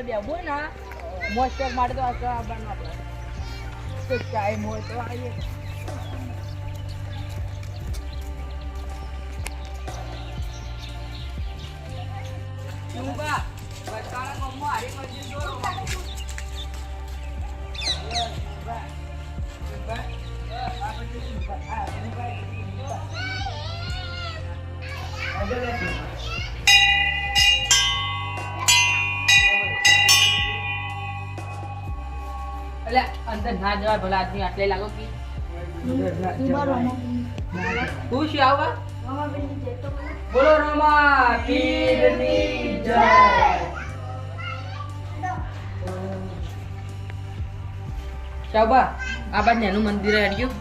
દેવો ને મોસ્ટ માટે તો આ આવવાનું આપણે તો ટાઈમ હોય તો આવીએ ચુંગા બતાળા મમ્મા હારી મસ્જિદ દોરો એટલે અંદર ના જવાય ભલા આદમી આટલે લાગો કે તું શું આવા બોલો રમા પીરની જય શાબા આ બાદ નેનું મંદિર આવ્યું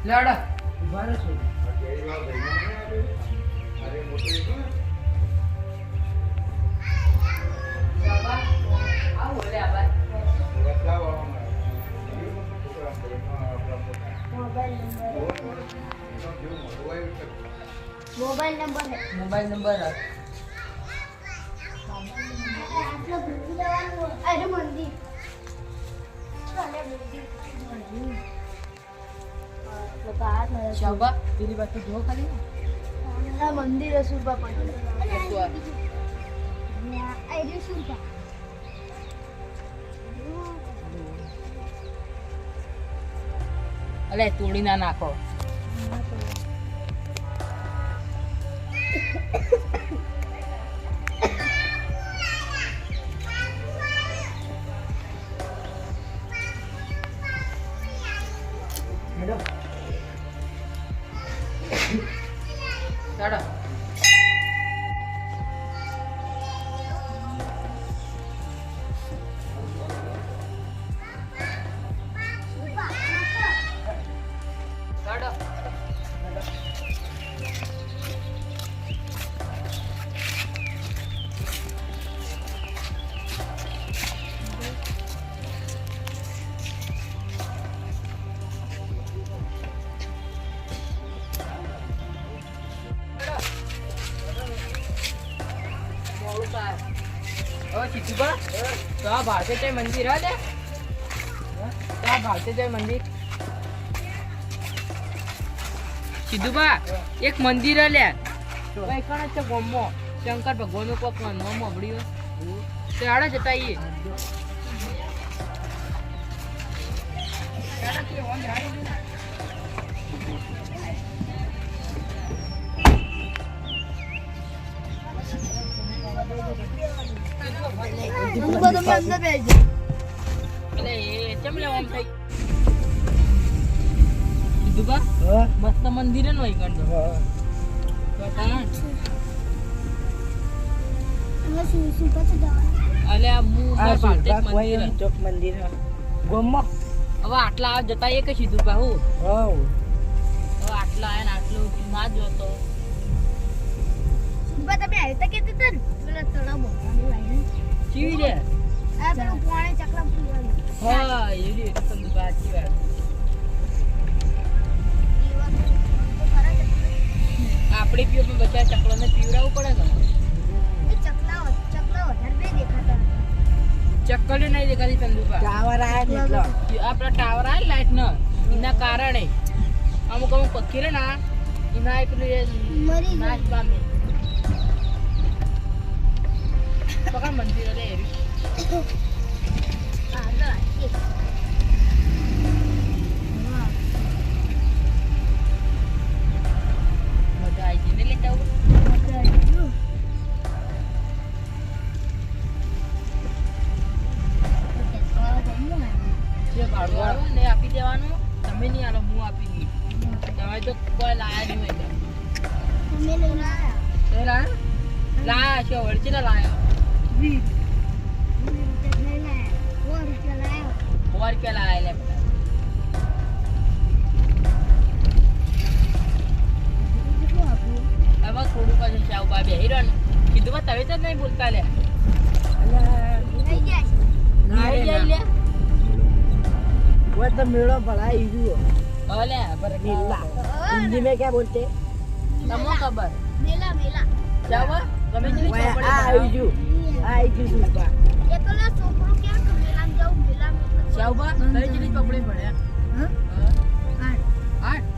લાડા ઉભા રહો मोबाइल नंबर है मोबाइल नंबर है अरे मंदिर शाबा तेरी बात तो जो खाली मंदिर है सुरबा पर अरे सुरबा अले तोड़ी ना नाखो Ada. Ada. ओ चितुबा तो आ भारतीय जय मंदिर है तो आ भारतीय जय मंदिर चितुबा एक मंदिर है ले भाई कण છે ગોમો શંકર ભગવાનનું કોક નામ મળ્યું તે આડે જતા ઈ हमको तो अंदर भेज दे अरे ये चमले ओम થઈ दुबा मस्त मंदिर है नो ई कंड तो कहां हम सुरबा से जाओ अले मु भारतीय मंदिर ચોક મંદિર ગોમમાં હવે આટલા જતા એ કે સીધું બાહુ હા હવે આટલા આયા ને આટલું ના જોતો સુરબા તમે આવી તો કેતી તન પેલા તળા બોલવાની લાઈન ચીવી રે આ પેલું પાણી ચકલા પીવાનું હા એ રે તો બાકી વાત આપણે પીઓ પણ બચ્ચા ચકલાને પીવડાવવું પડે ને એ ચકલા વધારે બે દેખાતા ચક્કલે નહીં દેખાતી ચંદુબા ટાવર આયા ને એટલો આપણા ટાવર આવે લાઈટ ન એના કારણે અમુક પક્ષી રે ના એના એક મરી નાશ પામે પકડ મંદિર રે એરી આગળ આઈએ મજા આવી જઈને લેતા આવું જે ભાડું આવે ને આપી દેવાનું તમે નહીં આલો હું આપી દઈ તમે તો કોઈ લાયા નહીં હોય અમે લઈને આયા તો લાયા છો વળચી લાયા 20 રૂપિયા બોલતા લે અલ્યા, થઈ ગયા છે. ના રે, લઈ જાય ના. લે वो तो मेरा बड़ा इशू અલે પર नीला हिंदी में क्या बोलते हैं તમો ખબર મેલા મેલા જાવ તમે જેવી वो ચોપડી आ બનાવો. इशू सुनपा એ તો લે છોકરો ક્યાં કે મેલામાં જાઉં મેલામાં જાવ તમે જેવી ચોપડી ભણ્યા હા હા આઠ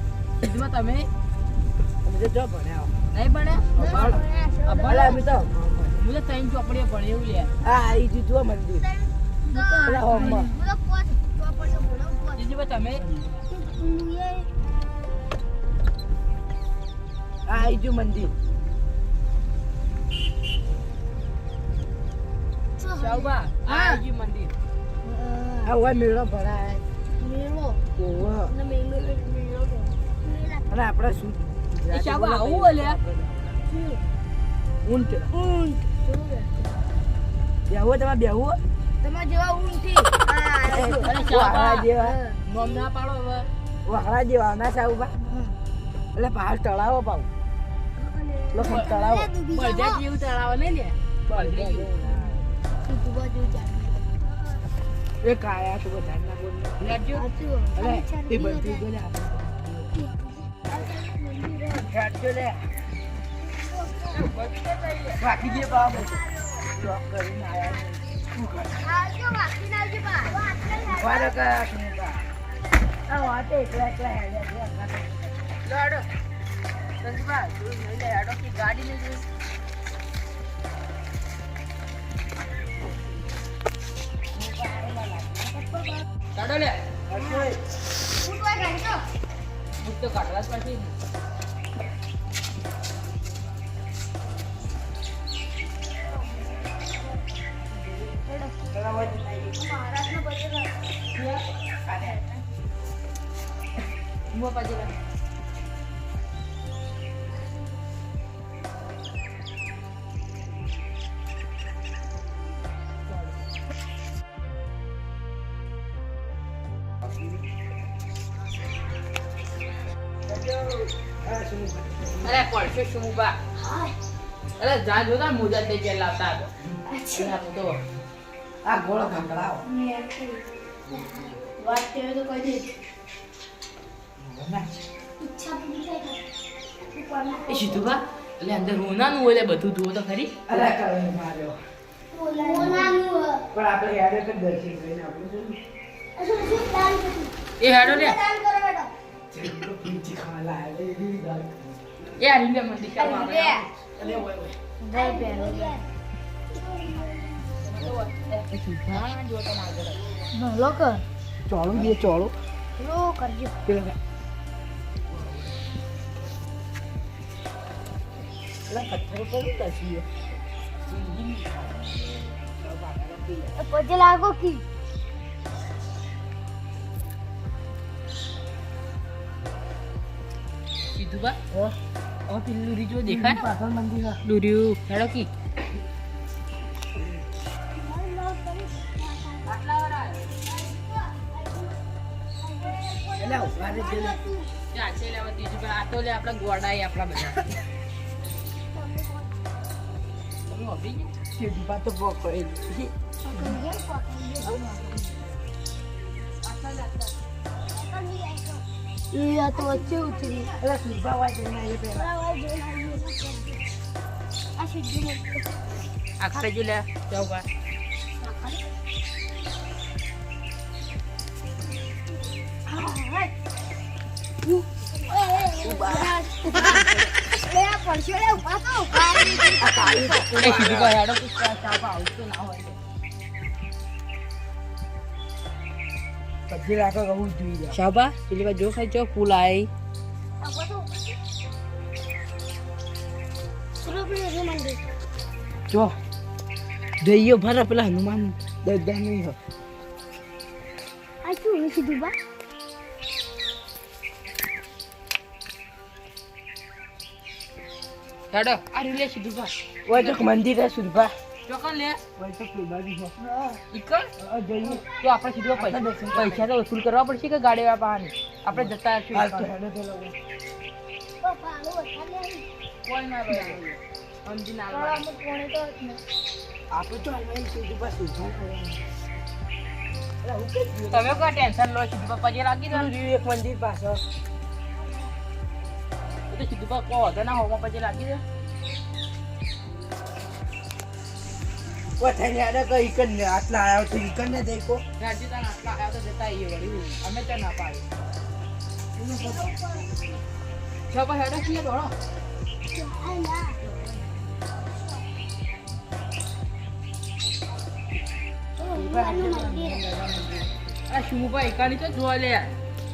સીધમાં તમે मुझे जो पढ़ा નહીં ભણ્યા अबला अभी तो હું તો ત્રણ ચોપડીઓ ભણી એવું લે आ इशू जो मंदिर अरे होम्मा જીજુબા તમે आ इशू मंदिर જાવબા આ આજી મંદિર आ वो मेरा बड़ा है वो अरे अपना सूट એ જાવબા આવું અલ્યા ઊંટ બેહવો તમે બેહવો તમારા જેવા ઊંઠી અરે વાહરા જાવબા જેવા નોમ ના પાડો હવે વાહરા જેવા ના સાઉબા એટલે પહાડ તળાવો પાવ લોકો તળાવો બળદા જેવું તળાવ નહીં લે બળદા જેવું. એ કાયા તો બધા ના બોલ લેજો અરે એ બધી બોલે કાટજો લે બાકી જે બાબો ચોક કરીને આયા શું કરે વારો કા સુનતા આ વાતે એકલા એકલા હેડે છે લાડો સંજબા તું નહીં લે આડો की ગાડી નહીં જોઈ કાઢો લે બુક તો કાઢવા જ પાછી ઉભો પાછી લે અરે કોલસો શુમુબા અરે જા જોતા મોજા તે કે લાવતા હતો અચ્છા તો આ ગોળો ખંકડાવો વાત કરે તો કહી દે ના ઈચ્છા પૂરી થાય એ સીધુબા એટલે અંદર રોનાનું હોય એટલે બધું જુઓ તો ખરી અરે કરે માર્યો બોલાનું પણ આપણે યાદ તો દર્શન કરીને આપણે શું શું દાન કર્યું એ હેડો લે દાન કરો બેટા પીચી ખાવા લાવે એ બી ગાલ એ આ લીંબે મંદી કરવા આવે અરે ઓય ઓય ભાઈ બેનો એ સીધા જો તો આગળ લોક ચોળું દે ચોળું લો કરજો પેલા પથ્થર પર ઉતાસીએ પછી લાગો કી સીધુબા ઓ પેલું લૂરી જો દેખાય પાછળ મંદિર લૂર્યું હેડો કી એટલે ઉભા રે છે ચાલ છે લેવા ત્રીજું પણ આ તો લે આપણા ગોડાઈ આપણા બધા તમે ઓબી ગયા કે દીપા તો બો કરે એ તો વચ્ચે ઉતરી એટલે સુરભા વાય જઈને એ પેલા આ સીધું આખરે જો લે જાવ બા એ સીધુબા હેડો કે ચાપા આવતો ના હોય પછી રાખો કહું જોઈ જાય શાબા પેલી વાર જો ખાઈ જો ફૂલ આવી જો દઈયો ભરા પેલા હનુમાન દાદા નહીં હો હેડો આ રીલે સીધુબા ઓય તો મંદિર હે સુરભા ચોકન લે ઓય તો સુરભા હો ઈકણ જઈએ તો આપણે સીધું પૈસા તો વસૂલ કરવા પડશે કે ગાડી વાળાની આપણે જતા હાલ તો રહીશું હેડો પેલા કોઈ ના ભાઈ સમજી ના પણ આવડે. અમુક કોણે તો જ ને. આપણે તો હલવાઈ સીધું બસ ઊભું કરવાનું. અલા, હું કઈ ગયો? તમે કોઈ ટેન્શન લો સીધું પગે લાગી દો તું રહ્યું એક મંદિર પાછળ. તો સીધું પગ કહો તો ના હોમાં પગે લાગી દો. પથારી આડા કઈ ઈકન ને આટલા આવ્યો તો ઈકન ને દેખો. રાજ્ય તાન આટલા આવ્યા તો જતા આવીએ વળી અમે તો ના પાડી. છ પર હેડો છીએ દોડો. આ ના. ભગવાનનું મંદિર. આ શું ભાઈ એકાની તો જોવા લે યાર.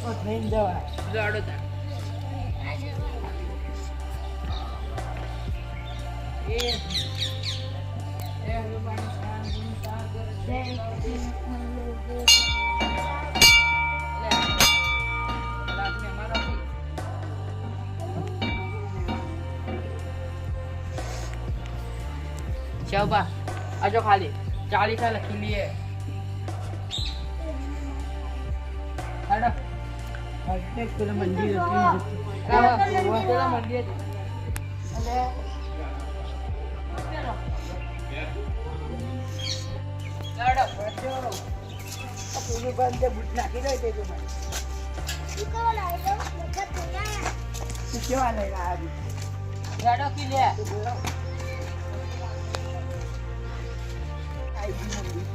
ઓ થઈને જવા. દોડો તાર. એ હનુમાન શાંતિ સાગર જય ચાબા આજો ખાલી 40 લખી લઈએ. હાડો હટકે પેલા મંદિર હતું. પેલા મંદિર અને હાડો પેલું બંધ બૂટ નાખી દે તે તો ભાઈ. શું કરવા લાવ્યો? બધા તૈયાર. તું કેવા લઈને આવ્યા? હાડો કી લે. તું બોલો. આઈ ગઈ મંદિર.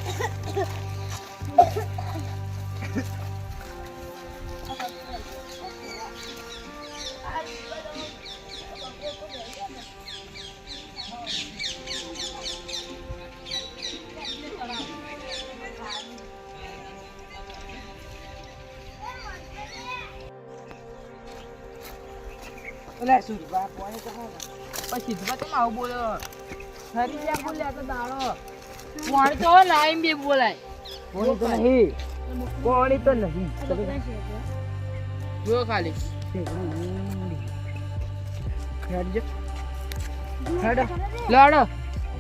ઓલા સુરભા કોણે કહો ને. પછી સીધું તમે આવું બોલો. હરી લે બોલ્યા તો દાડો. કોણ તો ના એમ બે બોલાય. કોણે તો નહીં. કોણે તો નહીં. જો ખાલી. હેડજો. હેડો. લડો.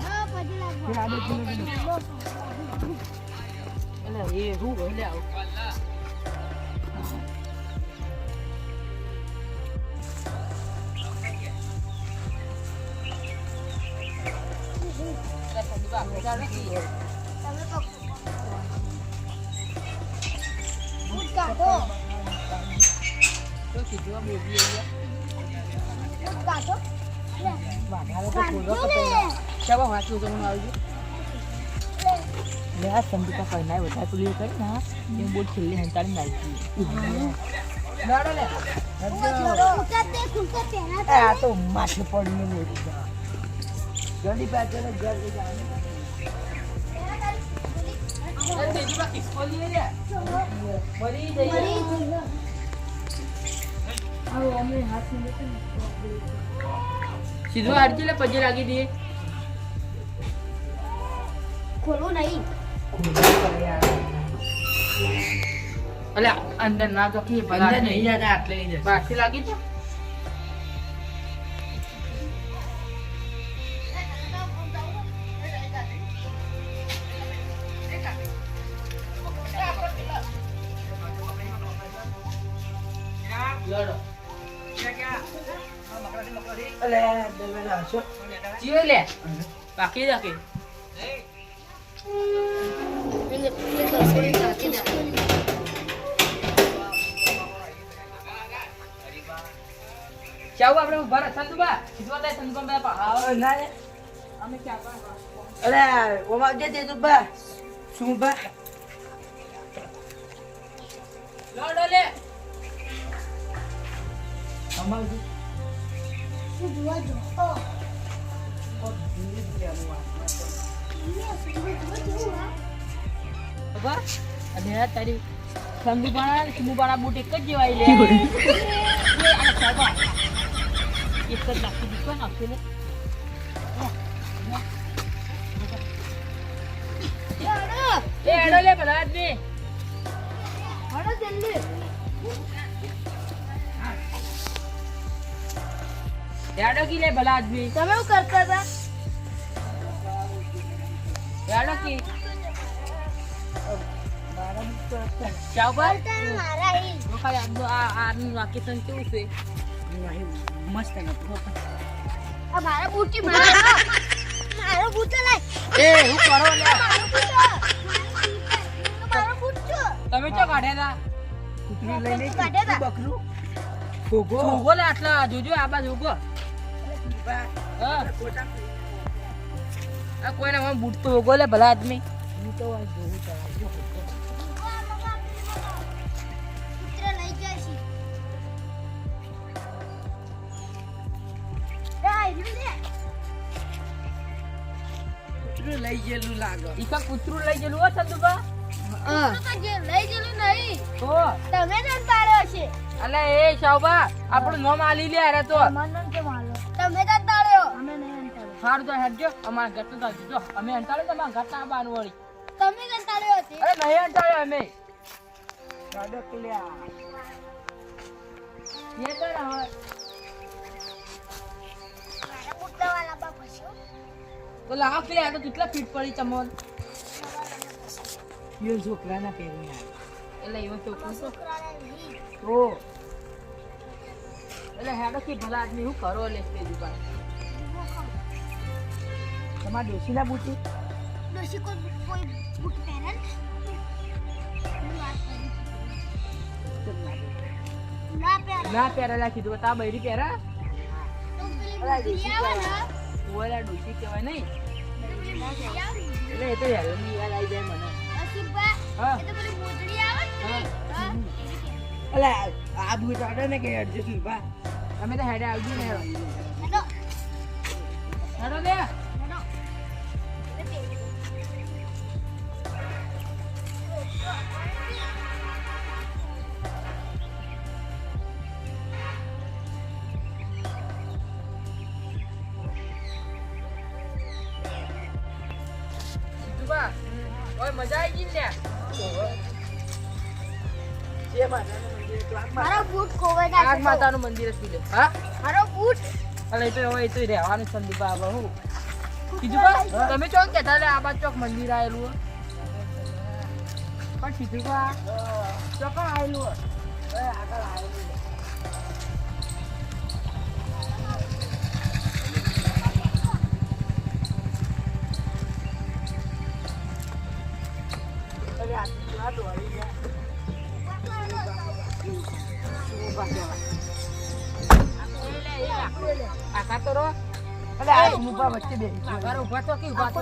હા, પછી લાગવા. હેડો તું. એટલે એ હું બોલે આવું. તમે તો બૂટ કાઢો. તો સીધું આ બેબી આવી બૂટ કાઢો. લે. વાઘારો તો કાઢો પૂરો ને. કપાઈ. ચાલો વાંચું તો હું આવી લે. લે આ સંદીપા કઈ ના વધારે પેલી કરી ના એ બોલ છેલ્લે હંતાડી નાખી. લડો લે. ખૂંટે પહેલા આ તો માથે પડીને મોરી જા. જલ્દી પાછળ જલ્દી જવાનું. તેજીમાં કિસ્કો લઈએ લે. મરી જઈએ. મરી જઈએ. સીધું હાડજી લે પજે લાગી દઈએ. ખોલવું નહીં. અલે અંદર ના તો કે અંદર નહીં જતા આટલે નહીં જતા. બાકી લાગી છે. લડો. અલે દરવાજા હશો. જીવે લે. બાકી રાખે. ચાવ આપણે ઉભા રહે સંતુબા સીધવા દે સંતુબા બે પહાવ ના અમે ક્યાં પણ અલે ઓમાં જે તે તો બા શું બા લડો લે. અમાર હું જોવા જો. ખબર અને તારી સંતુબાના બૂટ એક જ જેવાય લે. અને ચાવા એક જ નાખી દીધો નાખી લે. એ હેડો લે બધા આદમી. હળો જલ્દી. હેડો કી લે ભલા આદમી. તમે શું કરતા હતા? હેડો કી ચાવ પર બોલતા ને મારા ઈ. તો ખાલી આ આનું વાકેશન કેવું છે. મસ્ત નથી આ મારા બૂટી મારો બૂટ લાય એ હું કરો લે મારો બૂટ તમે ચો કાઢ્યા કૂતરું લઈને કાઢે તા. બકરું ભોગો હતા ઉભો લે આટલા જોજો આ બાજુ ઉભો હા આ કોઈને મને બૂટ તો ઉભો લે ભલા આદમી હું તો આ જોઉં તો આ જો. કૂતરા લઈ જાય છે કૂતરું લઈ ગયેલું લાગે ઈકા કૂતરું લઈ ગયેલું હો ચંદુબા લઈ ગયેલું નહીં તો તમે જ પાડ્યો છે અલે એ શાવબા આપણું નામ આલી લે અરે તો તમે જ પાડ્યો અમે નહીં હારું તો હેડજો અમારા ઘર તો જો અમે હંતાડે તો અમારા ઘર ના બાનું વળી તમે જ પાડ્યો છે અરે નહીં હંતાડે અમે ગાડો ક્લ્યા એ તો ને હવે મારા બુટ્ટાવાળા બાપા છે તો લાવ કે આ તો કેટલા ફીટ પડી ચમન યો છોકરાના પહેરી એટલે એવું તો કહું છું. છોકરાને નહીં તો એટલે હેડો કે ભલા આદમી હું કરો લે તે દુકાન તમારા ડોશીના બુટી ડોશી કોઈ બૂટ પહેરે ને? હું વાત કરું. ના પહેરે ના પહેરેલા કીધું તા બૈરી પહેરા તો પેલી અલા, બુટ્ટી આવે ને ઓલા ડોસી કહેવાય નહીં તો પેલી બુટ્ટી આવે ને. એટલે એ તો હેરાની યાદ આવી જાય મને અસીબા, હા. એ તો પેલી મોજડી આવે ને? હા. હા. અલે આ બુટ આડે ને કે અડજે સુરભા અમે તો હેડે આવજો ને હેડો હેડો, હેડો દે હેડો. એ પહેરી. સીધુબા ઓય મજા આવી ગઈ ને જે માતાનું મંદિર તો આ મારો બૂટ ખોવાઈ આગ જાય છે. માતાનું મંદિર હતું લે હા મારો બૂટ અલે એ તો હવે એ તો રહેવાનું સંદીપા હવે હું કીધું બા તમે ચોક કેતા લે આ બાજુ ચોક મંદિર આવેલું પણ કીધું બા ચોક આવેલું આગળ આવેલું અરે આ તો દોડી ગયા સુરભા કહેવાય આખા તો રો અલે આ સુરભા વચ્ચે બેસી આખા ઉભા તો કે ઉભા તો